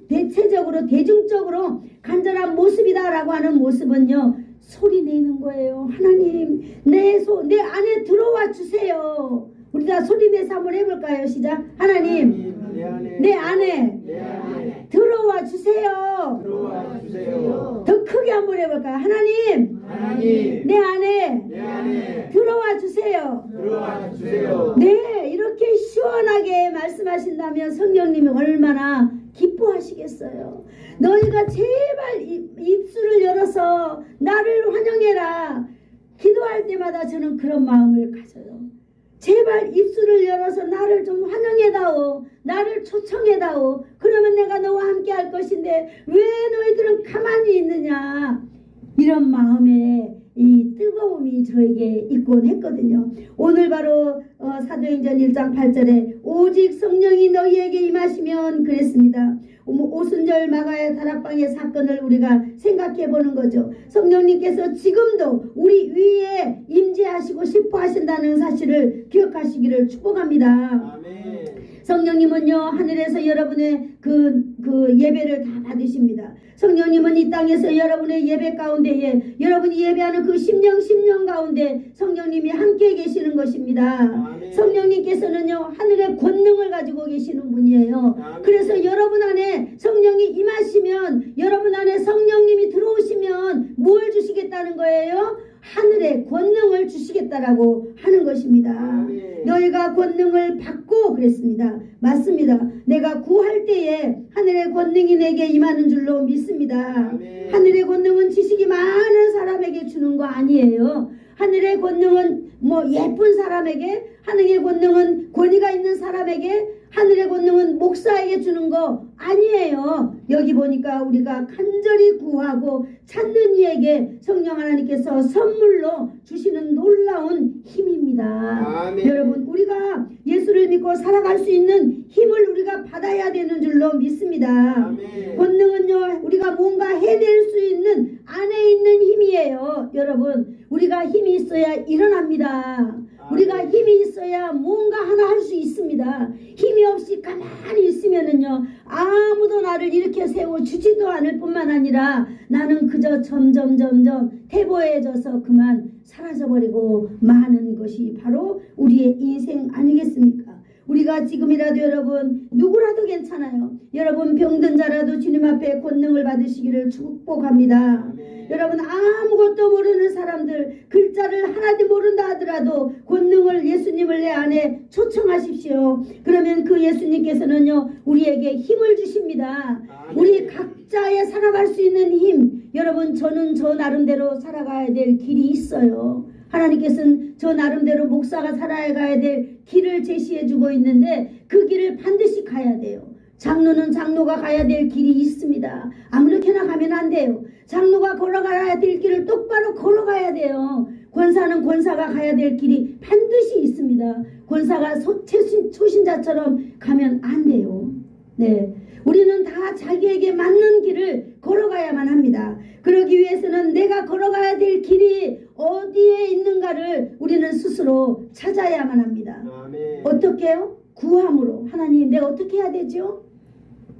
대체적으로 대중적으로 간절한 모습이다라고 하는 모습은요, 소리 내는 거예요. 하나님, 내 안에 들어와 주세요. 우리 다 소리 내서 한번 해볼까요? 시작. 하나님, 내 안에 들어와 주세요. 들어와 주세요. 더 크게 한번 해볼까요? 하나님, 내 안에 들어와 주세요. 들어와 주세요. 네, 이렇게 시원하게 말씀하신다면 성령님이 얼마나 기뻐하시겠어요. 너희가 제발 입술을 열어서 나를 환영해라. 기도할 때마다 저는 그런 마음을 가져요. 제발 입술을 열어서 나를 좀 환영해다오. 나를 초청해다오. 그러면 내가 너와 함께 할 것인데 왜 너희들은 가만히 있느냐. 이런 마음에 이 뜨거움이 저에게 있곤 했거든요. 오늘 바로 사도행전 1장 8절에 오직 성령이 너희에게 임하시면 그랬습니다. 오순절 마가의 다락방의 사건을 우리가 생각해 보는 거죠. 성령님께서 지금도 우리 위에 임재하시고 싶어 하신다는 사실을 기억하시기를 축복합니다. 아멘. 성령님은요, 하늘에서 여러분의 그 예배를 다 받으십니다. 성령님은 이 땅에서 여러분의 예배 가운데에 여러분이 예배하는 그 심령 가운데 성령님이 함께 계시는 것입니다. 아멘. 성령님께서는요, 하늘의 권능을 가지고 계시는 분이에요. 아멘. 그래서 여러분 안에 성령이 임하시면, 여러분 안에 성령님이 들어오시면 뭘 주시겠다는 거예요? 하늘의 권능을 주시겠다라고 하는 것입니다. 아멘. 너희가 권능을 받고 그랬습니다. 맞습니다. 내가 구할 때에 하늘의 권능이 내게 임하는 줄로 믿습니다. 아멘. 하늘의 권능은 지식이 많은 사람에게 주는 거 아니에요. 하늘의 권능은 뭐 예쁜 사람에게, 하늘의 권능은 권위가 있는 사람에게, 하늘의 권능은 목사에게 주는 거 아니에요. 여기 보니까 우리가 간절히 구하고 찾는 이에게 성령 하나님께서 선물로 주시는 놀라운 힘입니다. 아멘. 여러분, 우리가 예수를 믿고 살아갈 수 있는 힘을 우리가 받아야 되는 줄로 믿습니다. 아멘. 권능은요, 우리가 뭔가 해낼 수 있는 안에 있는 힘이에요. 여러분, 우리가 힘이 있어야 일어납니다. 우리가 힘이 있어야 뭔가 하나 할 수 있습니다. 힘이 없이 가만히 있으면은요, 아무도 나를 일으켜 세워 주지도 않을 뿐만 아니라 나는 그저 점점 태보해져서 그만 사라져버리고 마는 것이 바로 우리의 인생 아니겠습니까? 우리가 지금이라도 여러분 누구라도 괜찮아요. 여러분 병든 자라도 주님 앞에 권능을 받으시기를 축복합니다. 아멘. 여러분 아무것도 모르는 사람들, 글자를 하나도 모른다 하더라도 권능을 예수님을 내 안에 초청하십시오. 그러면 그 예수님께서는요 우리에게 힘을 주십니다. 아멘. 우리 각자의 살아갈 수 있는 힘. 여러분 저는 저 나름대로 살아가야 될 길이 있어요. 하나님께서는 저 나름대로 목사가 살아가야 될 길을 제시해주고 있는데 그 길을 반드시 가야 돼요. 장로는 장로가 가야 될 길이 있습니다. 아무렇게나 가면 안 돼요. 장로가 걸어가야 될 길을 똑바로 걸어가야 돼요. 권사는 권사가 가야 될 길이 반드시 있습니다. 권사가 초신자처럼 가면 안 돼요. 네, 우리는 다 자기에게 맞는 길을 걸어가야만 합니다. 그러기 위해서는 내가 걸어가야 될 길이 어디에 있는가를 우리는 스스로 찾아야만 합니다. 아멘. 어떻게요? 구함으로. 하나님, 내가 어떻게 해야 되죠?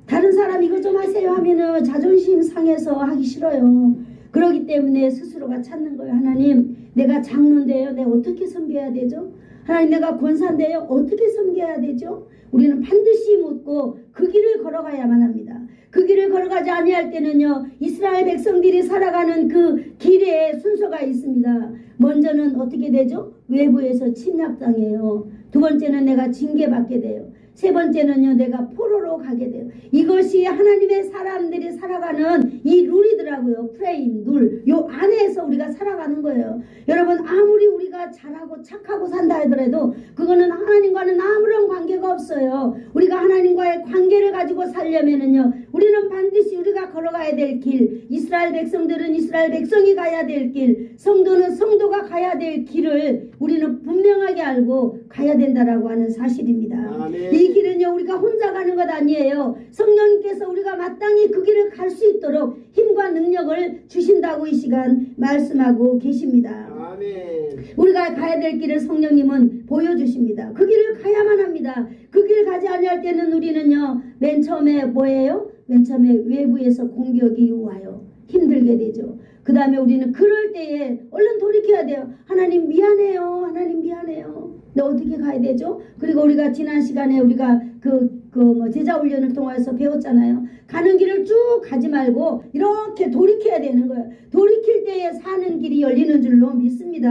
다른 사람 이거 좀 하세요 하면은 자존심 상해서 하기 싫어요. 그러기 때문에 스스로가 찾는 거예요. 하나님, 내가 장로인데요, 내가 어떻게 섬겨야 되죠? 하나님, 내가 권사인데요, 어떻게 섬겨야 되죠? 우리는 반드시 묻고 그 길을 걸어가야만 합니다. 그 길을 걸어가지 아니할 때는요, 이스라엘 백성들이 살아가는 그 길에 순서가 있습니다. 먼저는 어떻게 되죠? 외부에서 침략당해요. 두 번째는 내가 징계받게 돼요. 세 번째는요, 내가 포로로 가게 돼요. 이것이 하나님의 사람들이 살아가는 이 룰이더라고요. 프레임, 룰. 요 안에서 우리가 살아가는 거예요. 여러분, 아무리 우리가 잘하고 착하고 산다 하더라도 그거는 하나님과는 아무런 관계가 없어요. 우리가 하나님과의 관계를 가지고 살려면은요, 우리는 반드시 우리가 걸어가야 될 길, 이스라엘 백성들은 이스라엘 백성이 가야 될 길, 성도는 성도가 가야 될 길을 우리는 분명하게 알고 가야 된다라고 하는 사실입니다. 아멘. 이 길은요, 우리가 혼자 가는 것 아니에요. 성령님께서 우리가 마땅히 그 길을 갈 수 있도록 힘과 능력을 주신다고 이 시간 말씀하고 계십니다. 아멘. 우리가 가야 될 길을 성령님은 보여주십니다. 그 길을 가야만 합니다. 그 길 가지 아니할 때는 우리는요, 맨 처음에 뭐예요? 맨 처음에 외부에서 공격이 와요. 힘들게 되죠. 그 다음에 우리는 그럴 때에 얼른 돌이켜야 돼요. 하나님 미안해요. 하나님 미안해요. 근데 어떻게 가야 되죠? 그리고 우리가 지난 시간에 우리가 제자 훈련을 통해서 배웠잖아요. 가는 길을 쭉 가지 말고 이렇게 돌이켜야 되는 거예요. 돌이킬 때에 사는 길이 열리는 줄로 믿습니다.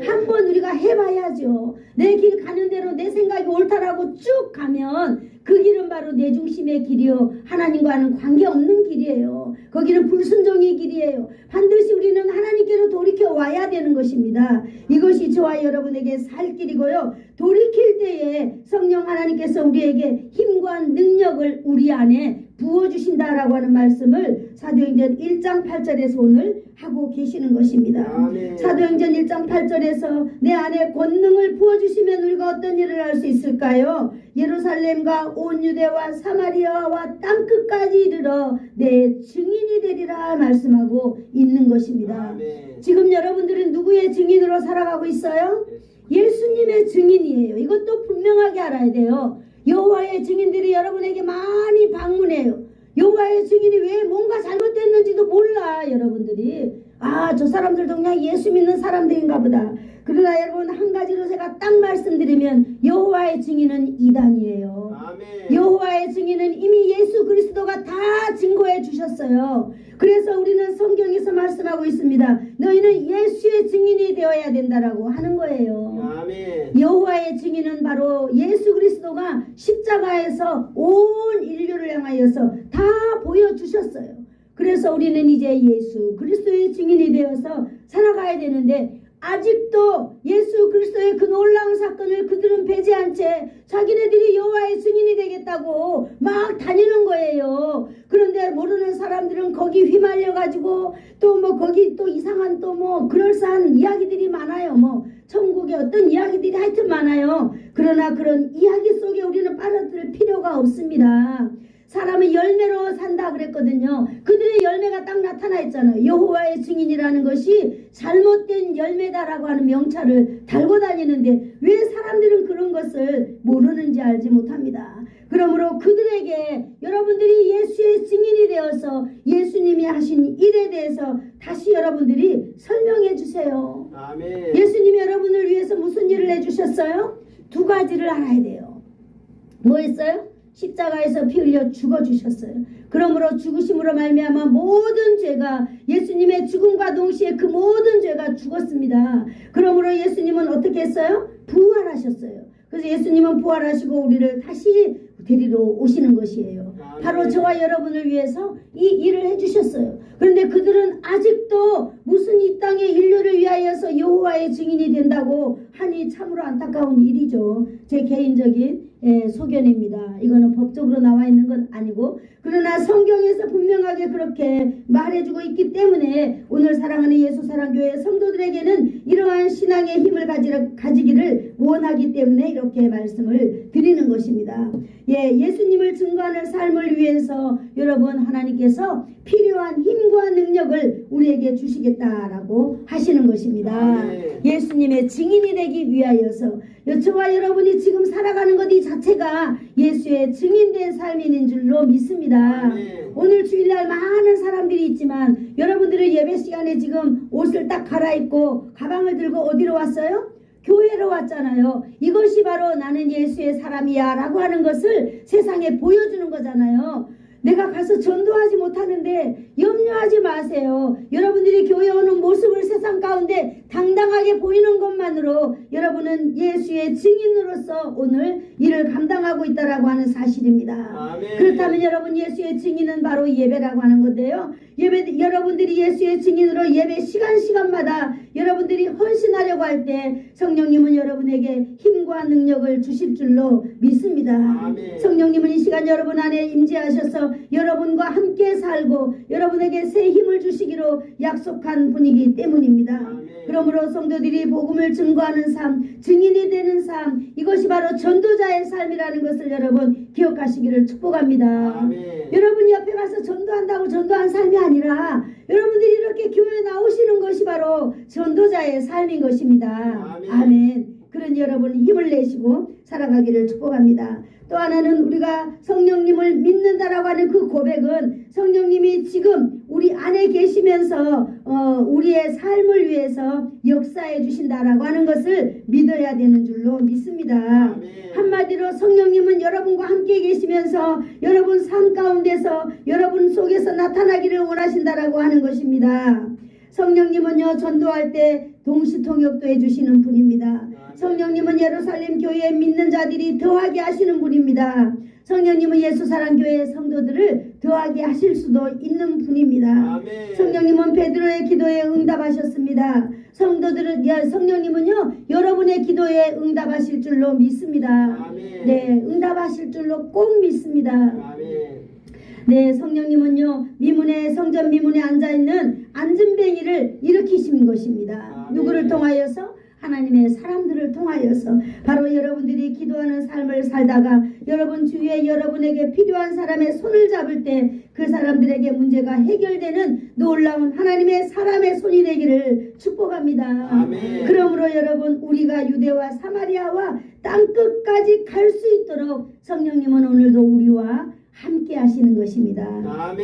한번 우리가 해봐야죠. 내 길 가는 대로 내 생각이 옳다라고 쭉 가면 그 길은 바로 내 중심의 길이요, 하나님과는 관계없는 길이에요. 거기는 불순종의 길이에요. 반드시 우리는 하나님께로 돌이켜 와야 되는 것입니다. 이것이 저와 여러분에게 살 길이고요, 돌이킬 때에 성령 하나님께서 우리에게 힘과 능력을 우리 안에 부어주신다라고 하는 말씀을 사도행전 1장 8절에서 오늘 하고 계시는 것입니다. 아멘. 사도행전 1장 8절에서 내 안에 권능을 부어주시면 우리가 어떤 일을 할 수 있을까요? 예루살렘과 온 유대와 사마리아와 땅끝까지 이르러 내 증인이 되리라 말씀하고 있는 것입니다. 아멘. 지금 여러분들은 누구의 증인으로 살아가고 있어요? 예수님의 증인이에요. 이것도 분명하게 알아야 돼요. 여호와의 증인들이 여러분에게 많이 방문해요. 여호와의 증인이 왜 뭔가 잘못됐는지도 몰라. 여러분들이 아, 저 사람들도 그냥 예수 믿는 사람들인가 보다. 그러나 여러분, 한 가지로 제가 딱 말씀드리면 여호와의 증인은 이단이에요. 아멘. 여호와의 증인은 이미 예수 그리스도가 다 증거해 주셨어요. 그래서 우리는 성경에서 말씀하고 있습니다. 너희는 예수의 증인이 되어야 된다라고 하는 거예요. 아멘. 여호와의 증인은 바로 예수 그리스도가 십자가에서 온 인류를 향하여서 다 보여주셨어요. 그래서 우리는 이제 예수 그리스도의 증인이 되어서 살아가야 되는데, 아직도 예수 그리스도의 그 놀라운 사건을 그들은 배제한 채 자기네들이 여호와의 증인이 되겠다고 막 다니는 거예요. 그런데 모르는 사람들은 거기 휘말려 가지고 또 뭐 거기 또 이상한 또 뭐 그럴싸한 이야기들이 많아요. 뭐 천국의 어떤 이야기들이 하여튼 많아요. 그러나 그런 이야기 속에 우리는 빠져들 필요가 없습니다. 사람은 열매로 산다 그랬거든요. 그들의 열매가 딱 나타나 있잖아요. 여호와의 증인이라는 것이 잘못된 열매다라고 하는 명찰을 달고 다니는데 왜 사람들은 그런 것을 모르는지 알지 못합니다. 그러므로 그들에게 여러분들이 예수의 증인이 되어서 예수님이 하신 일에 대해서 다시 여러분들이 설명해 주세요. 아멘. 예수님이 여러분을 위해서 무슨 일을 해주셨어요? 두 가지를 알아야 돼요. 뭐 했어요? 십자가에서 피 흘려 죽어주셨어요. 그러므로 죽으심으로 말미암아 모든 죄가, 예수님의 죽음과 동시에 그 모든 죄가 죽었습니다. 그러므로 예수님은 어떻게 했어요? 부활하셨어요. 그래서 예수님은 부활하시고 우리를 다시 데리러 오시는 것이에요. 바로 저와 여러분을 위해서 이 일을 해주셨어요. 그런데 그들은 아직도 무슨 이 땅의 인류를 위하여서 여호와의 증인이 된다고 하니 참으로 안타까운 일이죠. 제 개인적인 소견입니다. 이거는 법적으로 나와 있는 건 아니고, 그러나 성경에서 분명하게 그렇게 말해주고 있기 때문에 오늘 사랑하는 예수사랑교회 성도들에게는 이러한 신앙의 힘을 가지기를 원하기 때문에 이렇게 말씀을 드리는 것입니다. 예수님을 증거하는 삶을 위해서 여러분, 하나님께서 필요한 힘과 능력을 우리에게 주시겠다라고 하시는 것입니다. 예수님의 증인이 되기 위하여서 저와 여러분이 지금 살아가는 것 이 자체가 예수의 증인된 삶인 줄로 믿습니다. 오늘 주일날 많은 사람들이 있지만 여러분들은 예배 시간에 지금 옷을 딱 갈아입고 가방을 들고 어디로 왔어요? 교회로 왔잖아요. 이것이 바로 나는 예수의 사람이야 라고 하는 것을 세상에 보여주는 거잖아요. 내가 가서 전도하지 못하는데 염려하지 마세요. 여러분들이 교회 오는 모습을 세상 가운데 당당하게 보이는 것만으로 여러분은 예수의 증인으로서 오늘 일을 감당하고 있다라고 하는 사실입니다. 아멘. 그렇다면 여러분, 예수의 증인은 바로 예배라고 하는 건데요. 여러분들이 예수의 증인으로 예배 시간마다 여러분들이 헌신하려고 할 때 성령님은 여러분에게 힘과 능력을 주실 줄로 믿습니다. 아멘. 성령님은 이 시간 여러분 안에 임재하셔서 여러분과 함께 살고 여러분에게 새 힘을 주시기로 약속한 분이기 때문입니다. 아멘. 그러므로 성도들이 복음을 증거하는 삶, 증인이 되는 삶, 이것이 바로 전도자의 삶이라는 것을 여러분 기억하시기를 축복합니다. 아멘. 여러분 옆에 가서 전도한다고 전도한 삶이 아니라 여러분들이 이렇게 교회에 나오시는 것이 바로 전도자의 삶인 것입니다. 아멘. 아멘. 그런 여러분 힘을 내시고 살아가기를 축복합니다. 또 하나는 우리가 성령님을 믿는다라고 하는 그 고백은 성령님이 지금 우리 안에 계시면서 우리의 삶을 위해서 역사해 주신다라고 하는 것을 믿어야 되는 줄로 믿습니다. 아멘. 한마디로 성령님은 여러분과 함께 계시면서 여러분 삶 가운데서 여러분 속에서 나타나기를 원하신다라고 하는 것입니다. 성령님은요, 전도할 때 동시통역도 해주시는 분입니다. 성령님은 예루살렘 교회에 믿는 자들이 더하게 하시는 분입니다. 성령님은 예수사랑교회 성도들을 더하게 하실 수도 있는 분입니다. 아멘. 성령님은 베드로의 기도에 응답하셨습니다. 성령님은요, 여러분의 기도에 응답하실 줄로 믿습니다. 아멘. 네, 응답하실 줄로 꼭 믿습니다. 아멘. 네, 성령님은요, 성전 미문에 앉아있는 앉은뱅이를 일으키신 것입니다. 아멘. 누구를 통하여서? 하나님의 사람들을 통하여서 바로 여러분들이 기도하는 삶을 살다가 여러분 주위에 여러분에게 필요한 사람의 손을 잡을 때 그 사람들에게 문제가 해결되는 놀라운 하나님의 사람의 손이 되기를 축복합니다. 아멘. 그러므로 여러분, 우리가 유대와 사마리아와 땅끝까지 갈 수 있도록 성령님은 오늘도 우리와 함께 하시는 것입니다.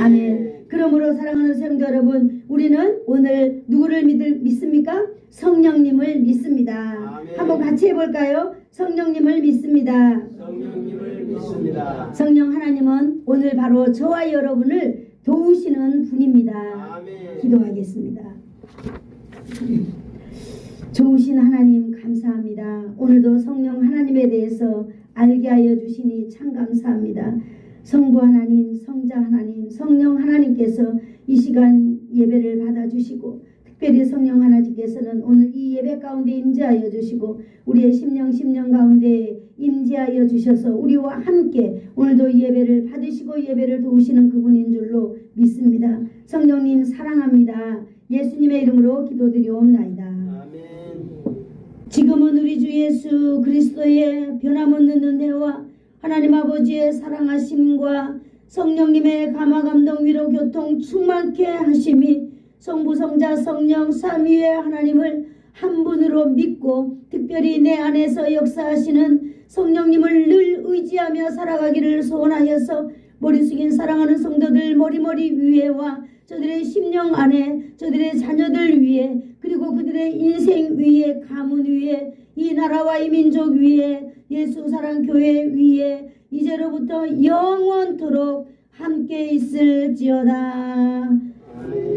아멘. 그러므로 사랑하는 성도 여러분, 우리는 오늘 누구를 믿습니까? 성령님을 믿습니다. 아멘. 한번 같이 해볼까요? 성령님을 믿습니다. 성령님을 믿습니다. 성령 하나님은 오늘 바로 저와 여러분을 도우시는 분입니다. 아멘. 기도하겠습니다. 좋으신 하나님 감사합니다. 오늘도 성령 하나님에 대해서 알게 하여 주시니 참 감사합니다. 성부 하나님, 성자 하나님, 성령 하나님께서 이 시간 예배를 받아주시고 특별히 성령 하나님께서는 오늘 이 예배 가운데 임재하여 주시고 우리의 심령 가운데 임재하여 주셔서 우리와 함께 오늘도 예배를 받으시고 예배를 도우시는 그분인 줄로 믿습니다. 성령님 사랑합니다. 예수님의 이름으로 기도드리옵나이다. 아멘. 지금은 우리 주 예수 그리스도의 변함없는 은혜와 하나님 아버지의 사랑하심과 성령님의 감화감동 위로 교통 충만케 하심이 성부 성자 성령 삼위의 하나님을 한 분으로 믿고 특별히 내 안에서 역사하시는 성령님을 늘 의지하며 살아가기를 소원하여서 머리 숙인 사랑하는 성도들 머리 위에와 저들의 심령 안에 저들의 자녀들 위에 그리고 그들의 인생 위에 가문 위에 이 나라와 이 민족 위에 예수 사랑 교회 위에 이제로부터 영원토록 함께 있을지어다. 아멘.